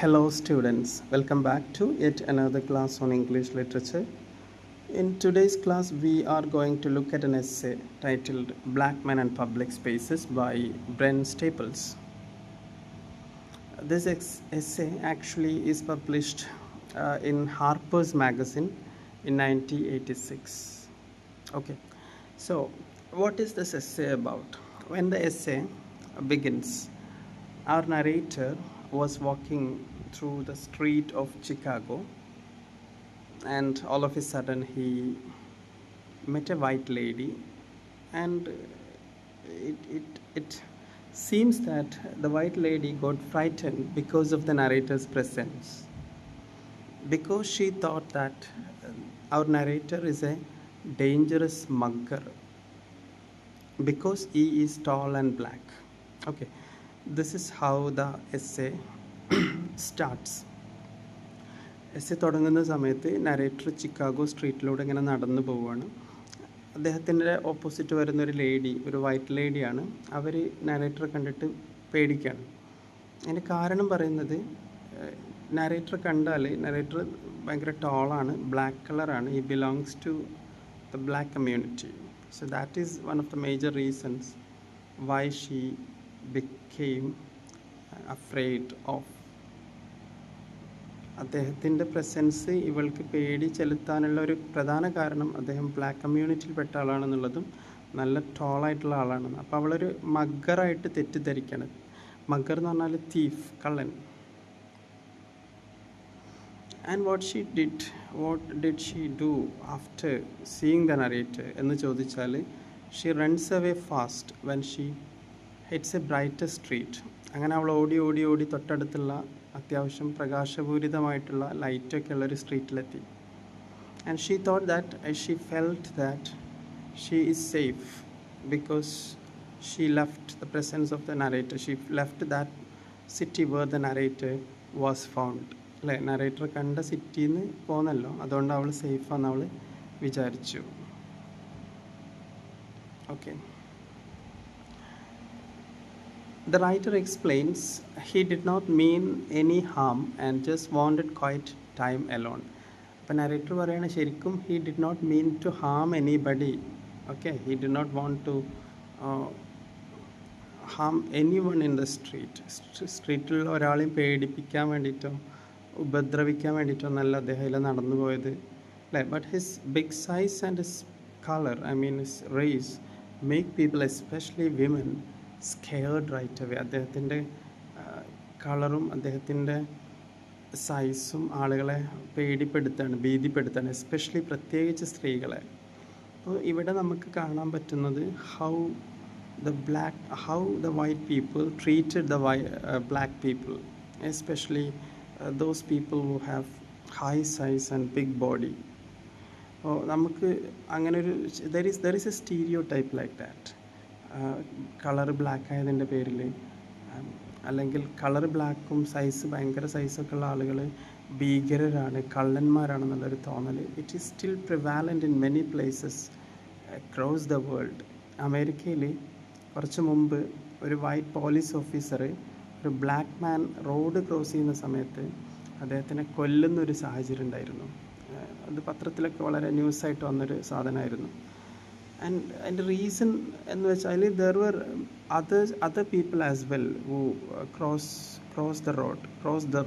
Hello students, welcome back to yet another class on English literature. In today's class we are going to look at an essay titled Black Men and Public Spaces by Brent Staples. This essay actually is published in Harper's Magazine in 1986. Okay, so what is this essay about? When the essay begins, our narrator was walking through the street of Chicago, and all of a sudden he met a white lady, and it seems that the white lady got frightened because of the narrator's presence, because she thought that our narrator is a dangerous mugger because he is tall and black. Okay, this is how the essay starts. Essay തുടങ്ങുന്ന സമയത്ത് narrator Chicago സ്ട്രീറ്റിലൂടെ ഇങ്ങനെ നടന്നു പോവുകയാണ്. അദ്ദേഹത്തിൻ്റെ opposite വരുന്നൊരു lady, ഒരു white ലേഡിയാണ്. അവർ നരേറ്ററെ കണ്ടിട്ട് പേടിക്കുകയാണ്. അതിൻ്റെ കാരണം പറയുന്നത്, നരേറ്റർ കണ്ടാൽ നരേറ്റർ ഭയങ്കര ടോളാണ്, ബ്ലാക്ക് കളറാണ്, he belongs to the black community. So that is one of the major reasons why she became afraid of. അദ്ദേഹത്തിൻ്റെ പ്രസൻസ് ഇവൾക്ക് പേടി ചെലുത്താനുള്ള ഒരു പ്രധാന കാരണം അദ്ദേഹം ബ്ലാക്ക് കമ്മ്യൂണിറ്റിയിൽപ്പെട്ട ആളാണെന്നുള്ളതും നല്ല ടോളായിട്ടുള്ള ആളാണെന്ന്. അപ്പോൾ അവളൊരു മഗ്ഗറായിട്ട് തെറ്റിദ്ധരിക്കുകയാണ്. മഗ്ഗർ എന്ന് പറഞ്ഞാൽ തീഫ്, കള്ളൻ. And what did she do after seeing the narrator എന്ന് ചോദിച്ചാൽ, she runs away fast when she hits A brighter street. അങ്ങനെ അവൾ ഓടി ഓടി ഓടി തൊട്ടടുത്തുള്ള അത്യാവശ്യം പ്രകാശപൂരിതമായിട്ടുള്ള ലൈറ്റൊക്കെ ഉള്ളൊരു സ്ട്രീറ്റിലെത്തി. And she thought that she felt that she is safe because she left the presence of the narrator. She left that city where the narrator was found. അല്ലേ, നരേറ്റർ കണ്ട സിറ്റിയിൽ നിന്ന് പോന്നല്ലോ, അതുകൊണ്ട് അവൾ സേഫാന്ന് അവൾ വിചാരിച്ചു. Okay. The writer explains he did not mean any harm and just wanted quiet time alone. അപ്പോൾ narrator പറയുകയാണ്, ശരിക്കും he did not mean to harm anybody. Okay, he did not want to harm anyone in the street. സ്ട്രീറ്റിലുള്ള ഒരാളെയും പേടിപ്പിക്കാൻ വേണ്ടിയിട്ടോ ഉപദ്രവിക്കാൻ വേണ്ടിയിട്ടോ എന്നല്ല അദ്ദേഹം അതിൽ നടന്നു പോയത്, അല്ലേ. But his big size and his colour, I mean his race, make people, especially women, scared right away. അദ്ദേഹത്തിൻ്റെ കളറും അദ്ദേഹത്തിൻ്റെ സൈസും ആളുകളെ പേടിപ്പെടുത്താണ്, ഭീതിപ്പെടുത്താണ്, എസ്പെഷ്യലി പ്രത്യേകിച്ച് സ്ത്രീകളെ. അപ്പോൾ ഇവിടെ നമുക്ക് കാണാൻ പറ്റുന്നത് how the white people treated the black people, especially those people who have high size and big body. അപ്പോൾ നമുക്ക് അങ്ങനെ ഒരു there is a stereotype like that. Colour black ആയതിൻ്റെ പേരിൽ, അല്ലെങ്കിൽ കളർ ബ്ലാക്കും സൈസ് ഭയങ്കര സൈസൊക്കെ ഉള്ള ആളുകൾ ഭീകരരാണ്, കള്ളന്മാരാണെന്നുള്ളൊരു തോന്നൽ it is still prevalent in many places across the world. അമേരിക്കയിൽ കുറച്ച് മുമ്പ് ഒരു വൈറ്റ് പോലീസ് ഓഫീസർ ഒരു ബ്ലാക്ക് മാൻ റോഡ് ക്രോസ് ചെയ്യുന്ന സമയത്ത് അദ്ദേഹത്തിനെ കൊല്ലുന്നൊരു സാഹചര്യം ഉണ്ടായിരുന്നു. അത് പത്രത്തിലൊക്കെ വളരെ ന്യൂസായിട്ട് വന്നൊരു സാധനമായിരുന്നു. ആൻഡ് അതിൻ്റെ റീസൺ എന്ന് വെച്ചാൽ there were other people as well who cross the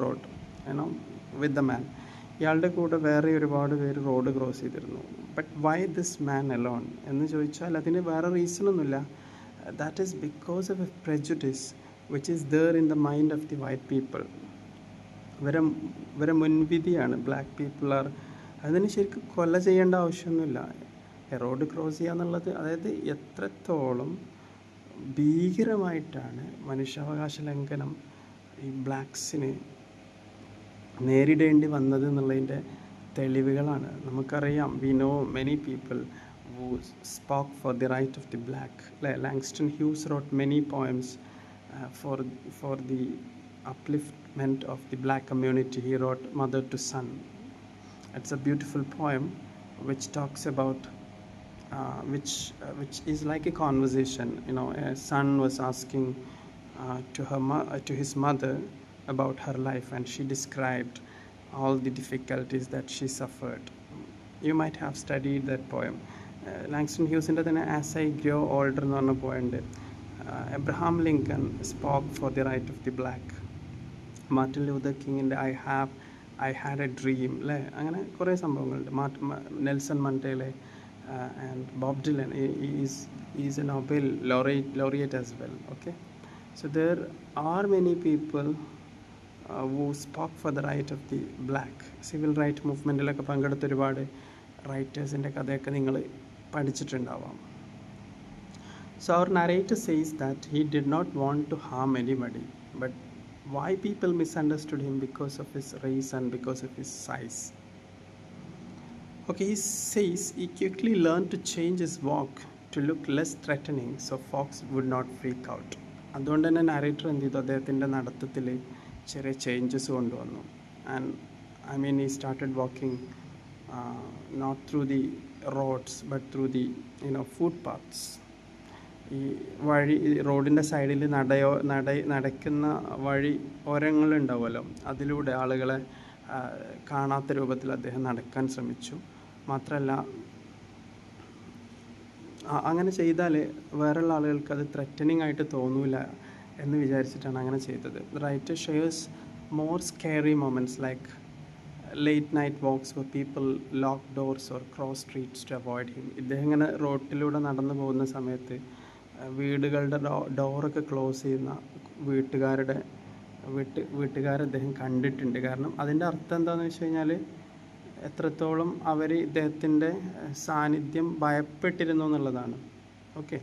road you know with the man. ഇയാളുടെ കൂടെ വേറെ ഒരുപാട് പേര് റോഡ് ക്രോസ് ചെയ്തിരുന്നു. But why this man alone എന്ന് ചോദിച്ചാൽ അതിന് വേറെ റീസണൊന്നുമില്ല. That is because of a prejudice which is there in the mind of the white people. ഇവരെ മുൻവിധിയാണ് ബ്ലാക്ക് പീപ്പിൾ ആർ. അതിന് ശരിക്കും കൊല ചെയ്യേണ്ട ആവശ്യമൊന്നുമില്ല. റോഡ് ക്രോസ് ചെയ്യുക എന്നുള്ളത്, അതായത് എത്രത്തോളം ഭീകരമായിട്ടാണ് മനുഷ്യാവകാശ ലംഘനം ഈ ബ്ലാക്സിന് നേരിടേണ്ടി വന്നത് എന്നുള്ളതിൻ്റെ തെളിവുകളാണ്. നമുക്കറിയാം, we know many people who spoke for the right of the black. Langston Hughes wrote many poems for the upliftment of the black community. He wrote Mother to Son. It's a beautiful poem which talks about which is like a conversation. A son was asking to his mother about her life, and she described all the difficulties that she suffered. You might have studied that poem. Langston ഹ്യൂസിൻ്റെ തന്നെ as I grow older എന്ന് പറഞ്ഞ point. Abraham Lincoln spoke for the right of the black. Martin Luther കിങ്ങിൻ്റെ I had a dream അല്ലേ, അങ്ങനെ കുറേ സംഭവങ്ങളുണ്ട്. Nelson Mandela and Bob Dylan is a Nobel laureate as well. Okay, so there are many people who spoke for the right of the black. Civil right മൂവ്മെൻറ്റിലൊക്കെ പങ്കെടുത്ത ഒരുപാട് റൈറ്റേഴ്സിൻ്റെ കഥയൊക്കെ നിങ്ങൾ പഠിച്ചിട്ടുണ്ടാവാം. So our narrator says that he did not want to harm anybody, but why people misunderstood him because of his race and because of his size. Okay, he says he quickly learned to change his walk to look less threatening so fox would not freak out. അതുകൊണ്ട് തന്നെ നാരേറ്റർ എന്ത് ചെയ്തു, അദ്ദേഹത്തിൻ്റെ നടത്തത്തിൽ ചെറിയ changes കൊണ്ടുവന്നു. And I mean he started walking not through the roads but through the footpaths. ഈ വഴി റോഡിൻ്റെ സൈഡിൽ നടക്കുന്ന വഴി ഓരങ്ങളുണ്ടാവുമല്ലോ, അതിലൂടെ ആളുകളെ കാണാത്ത രൂപത്തിൽ അദ്ദേഹം നടക്കാൻ ശ്രമിച്ചു. മാത്രമല്ല അങ്ങനെ ചെയ്താൽ വേറെയുള്ള ആളുകൾക്ക് അത് ത്രെറ്റനിങ് ആയിട്ട് തോന്നില്ല എന്ന് വിചാരിച്ചിട്ടാണ് അങ്ങനെ ചെയ്തത്. Writer shares more scary moments like late night walks for people lock doors or cross streets to avoid him. ഇദ്ദേഹം ഇങ്ങനെ റോട്ടിലൂടെ നടന്നു പോകുന്ന സമയത്ത് വീടുകളുടെ ഡോറൊക്കെ ക്ലോസ് ചെയ്യുന്ന വീട്ടുകാരെ അദ്ദേഹം കണ്ടിട്ടുണ്ട്. കാരണം അതിൻ്റെ അർത്ഥം എന്താണെന്ന് വെച്ച് കഴിഞ്ഞാൽ എത്രത്തോളം അവർ ഇദ്ദേഹത്തിൻ്റെ സാന്നിധ്യം ഭയപ്പെട്ടിരുന്നു എന്നുള്ളതാണ്. Okay,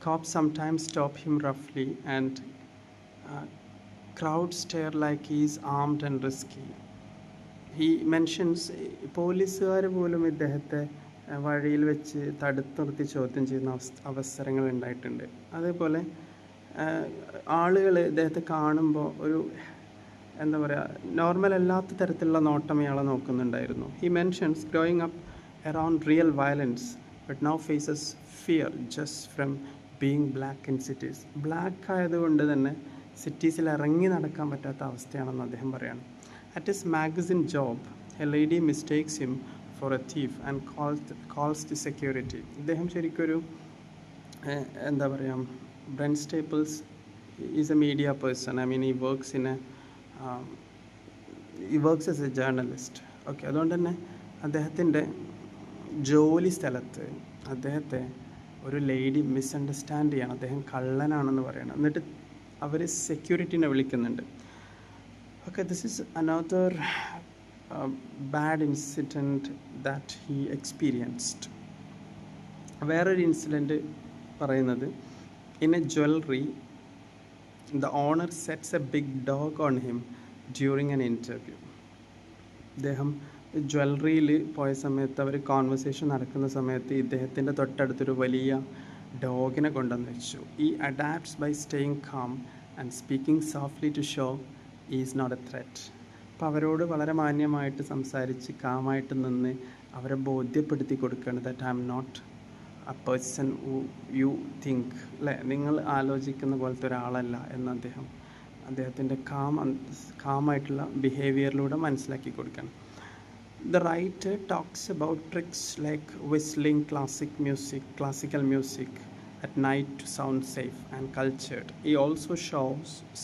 cops sometimes stop him roughly and crowd stare like he is armed and risky. He mentions പോലീസുകാർ പോലും ഇദ്ദേഹത്തെ വഴിയിൽ വെച്ച് തടുത്തു നിർത്തി ചോദ്യം ചെയ്യുന്ന അവസരങ്ങൾ ഉണ്ടായിട്ടുണ്ട്. അതേപോലെ ആളുകൾ ഇദ്ദേഹത്തെ കാണുമ്പോൾ ഒരു എന്താ പറയുക, നോർമൽ അല്ലാത്ത തരത്തിലുള്ള നോട്ടം ഇയാളെ നോക്കുന്നുണ്ടായിരുന്നു. He mentions growing up around real violence but now faces fear just from being black in cities. Black ആയതുകൊണ്ട് തന്നെ സിറ്റീസിൽ ഇറങ്ങി നടക്കാൻ പറ്റാത്ത അവസ്ഥയാണെന്ന് അദ്ദേഹം പറയുകയാണ്. At his magazine job a lady mistakes him for a thief and calls the security. ഇദ്ദേഹം ശരിക്കൊരു എന്താ പറയുക, Brent Staples is a media person. I mean he works as a journalist. Okay, അതുകൊണ്ട് തന്നെ അദ്ദേഹത്തിൻ്റെ ജോലി സ്ഥലത്ത് അദ്ദേഹത്തെ ഒരു ലേഡി മിസ്അണ്ടർസ്റ്റാൻഡ് ചെയ്യണം, അദ്ദേഹം കള്ളനാണെന്ന് പറയണം. എന്നിട്ട് അവർ സെക്യൂരിറ്റിനെ വിളിക്കുന്നുണ്ട്. Okay, this is another bad incident that he experienced. വേറൊരു ഇൻസിഡൻറ്റ് പറയുന്നത്, in A jewellery the owner sets a big dog on him during an interview. അദ്ദേഹം ജ്വല്ലറിയിൽ പോയ സമയത്ത് അവർ കോൺവെർസേഷൻ നടക്കുന്ന സമയത്ത് ഇദ്ദേഹത്തിൻ്റെ തൊട്ടടുത്തൊരു വലിയ ഡോഗിനെ കൊണ്ടുവന്ന് വെച്ചു. He adapts by staying calm and speaking softly to show he's not a threat. അപ്പോൾ അവരോട് വളരെ മാന്യമായിട്ട് സംസാരിച്ച് കാമായിട്ട് നിന്ന് അവരെ ബോധ്യപ്പെടുത്തി കൊടുക്കുകയാണ് that I am not a person who you think, അല്ലേ, നിങ്ങൾ ആലോചിക്കുന്ന പോലത്തെ ഒരാളല്ല എന്ന് അദ്ദേഹത്തിൻ്റെ കാമായിട്ടുള്ള ബിഹേവിയറിലൂടെ മനസ്സിലാക്കി കൊടുക്കണം. The writer talks about tricks like whistling classical music at night to sound safe and cultured. He also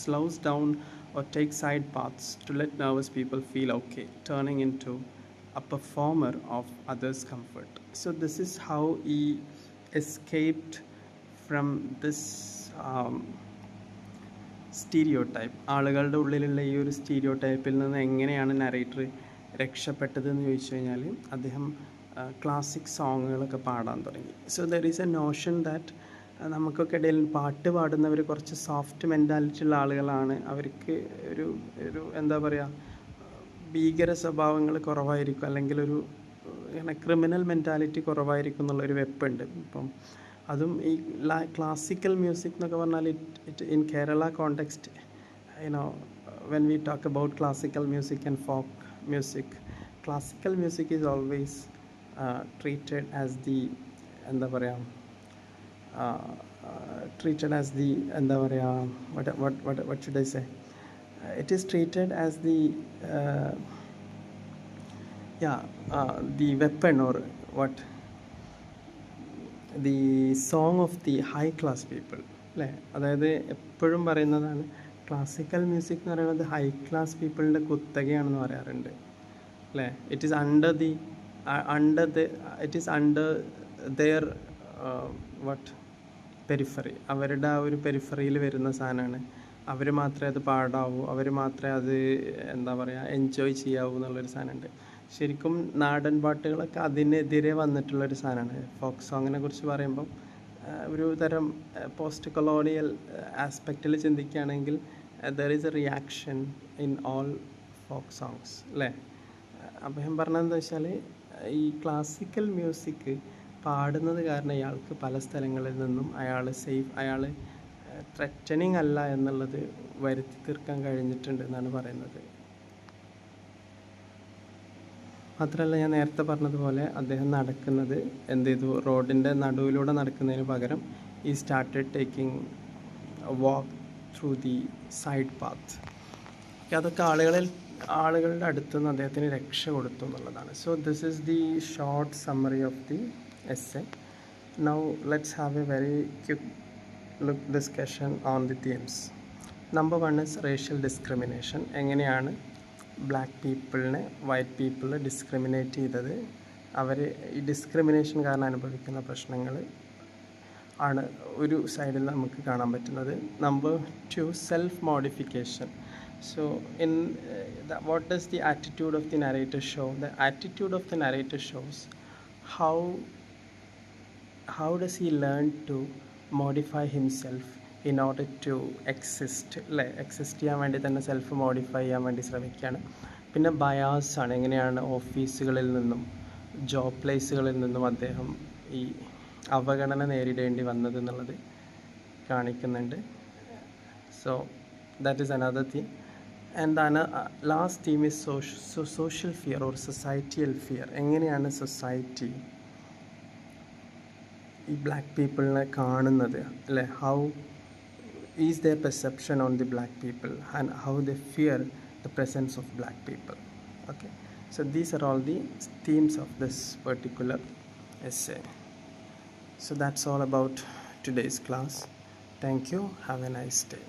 slows down or takes side paths to let nervous people feel okay, turning into a performer of others' comfort. So this is how he escaped from this stereotype. ആളുകളുടെ ഉള്ളിലുള്ള ഈ ഒരു സ്റ്റീരിയോടൈപ്പിൽ നിന്ന് എങ്ങനെയാണ് narrator രക്ഷപ്പെട്ടതെന്ന് ചോദിച്ചു കഴിഞ്ഞാൽ അദ്ദേഹം classic സോങ്ങുകളൊക്കെ പാടാൻ തുടങ്ങി. So there is A Notion that നമുക്കൊക്കെ ഇടയിൽ പാട്ട് പാടുന്നവർ കുറച്ച് സോഫ്റ്റ് മെൻറ്റാലിറ്റി ഉള്ള ആളുകളാണ്. അവർക്ക് ഒരു എന്താ പറയുക, ഭീകര സ്വഭാവങ്ങൾ കുറവായിരിക്കും, അല്ലെങ്കിൽ ഒരു ക്രിമിനൽ മെൻറ്റാലിറ്റി കുറവായിരിക്കും എന്നുള്ളൊരു വെപ്പുണ്ട്. ഇപ്പം അതും ഈ ക്ലാസിക്കൽ മ്യൂസിക് എന്നൊക്കെ പറഞ്ഞാൽ it in Kerala context, when we talk about classical music and folk music, classical music is always treated as the എന്താ പറയുക treated as the എന്താ പറയുക what should I say, it is treated as the uh, yeah the weapon or what, the song of the high class people അല്ലേ. അതായത് എപ്പോഴും പറയുന്നതാണ് classical music എന്ന് പറയുന്നത് ഹൈ ക്ലാസ് പീപ്പിളിൻ്റെ കുത്തകയാണെന്ന് പറയാറുണ്ട് അല്ലേ. It is under the it is under their what periphery, അവരുടെ ആ ഒരു പെരിഫറിയിൽ വരുന്ന സാധനമാണ്. അവർ മാത്രമേ അത് പാടാവൂ, അവർ മാത്രമേ അത് എന്താ പറയുക എൻജോയ് ചെയ്യാവൂ എന്നുള്ളൊരു സാധനമുണ്ട്. ശരിക്കും നാടൻ പാട്ടുകളൊക്കെ അതിനെതിരെ വന്നിട്ടുള്ളൊരു സാധനമാണ്. ഫോക്ക് സോങ്ങിനെ കുറിച്ച് പറയുമ്പം ഒരു തരം പോസ്റ്റ് കൊളോണിയൽ ആസ്പെക്റ്റിൽ ചിന്തിക്കുകയാണെങ്കിൽ there is A reaction in all folk songs അല്ലേ. അപ്പം ഞാൻ പറഞ്ഞതെന്താ വെച്ചാൽ ഈ ക്ലാസിക്കൽ മ്യൂസിക് പാടുന്നത് കാരണം ഇയാൾക്ക് പല സ്ഥലങ്ങളിൽ നിന്നും അയാൾ ത്രെറ്റനിങ് അല്ല എന്നുള്ളത് വരുത്തി തീർക്കാൻ കഴിഞ്ഞിട്ടുണ്ട് എന്നാണ് പറയുന്നത്. മാത്രമല്ല, ഞാൻ നേരത്തെ പറഞ്ഞതുപോലെ അദ്ദേഹം നടക്കുന്നത് എന്ത് ചെയ്തു, റോഡിൻ്റെ നടുവിലൂടെ നടക്കുന്നതിന് പകരം ഈ started taking walk through the side path. അതൊക്കെ ആളുകളുടെ അടുത്ത് നിന്ന് അദ്ദേഹത്തിന് രക്ഷ കൊടുത്തു എന്നുള്ളതാണ്. So this is the short summary of the essay. Now let's have a very quick look discussion on the themes. Number 1 is racial discrimination. എങ്ങനെയാണ് black പീപ്പിളിനെ white people discriminate ചെയ്തത്, അവർ ഈ ഡിസ്ക്രിമിനേഷൻ കാരണം അനുഭവിക്കുന്ന പ്രശ്നങ്ങൾ ആണ് ഒരു സൈഡിൽ നമുക്ക് കാണാൻ പറ്റുന്നത്. Number 2 self modification. So in what does the attitude of the narrator show? The attitude of the narrator shows how does he learn to modify himself in order to exist അല്ലേ. എക്സിസ്റ്റ് ചെയ്യാൻ വേണ്ടി തന്നെ self modify ചെയ്യാൻ വേണ്ടി ശ്രമിക്കുകയാണ്. പിന്നെ ബയാസാണ്, എങ്ങനെയാണ് ഓഫീസുകളിൽ നിന്നും ജോബ് പ്ലേസുകളിൽ നിന്നും അദ്ദേഹം ഈ അവഗണന നേരിടേണ്ടി വന്നത് എന്നുള്ളത് കാണിക്കുന്നുണ്ട്. So that is another theme. And last theme is social fear or societal fear. എങ്ങനെയാണ് സൊസൈറ്റി ഈ ബ്ലാക്ക് പീപ്പിളിനെ കാണുന്നത് അല്ലേ. How is their perception on the black people and how they fear the presence of black people. Okay, so these are all the themes of this particular essay. So that's all about today's class. Thank you. Have a nice day.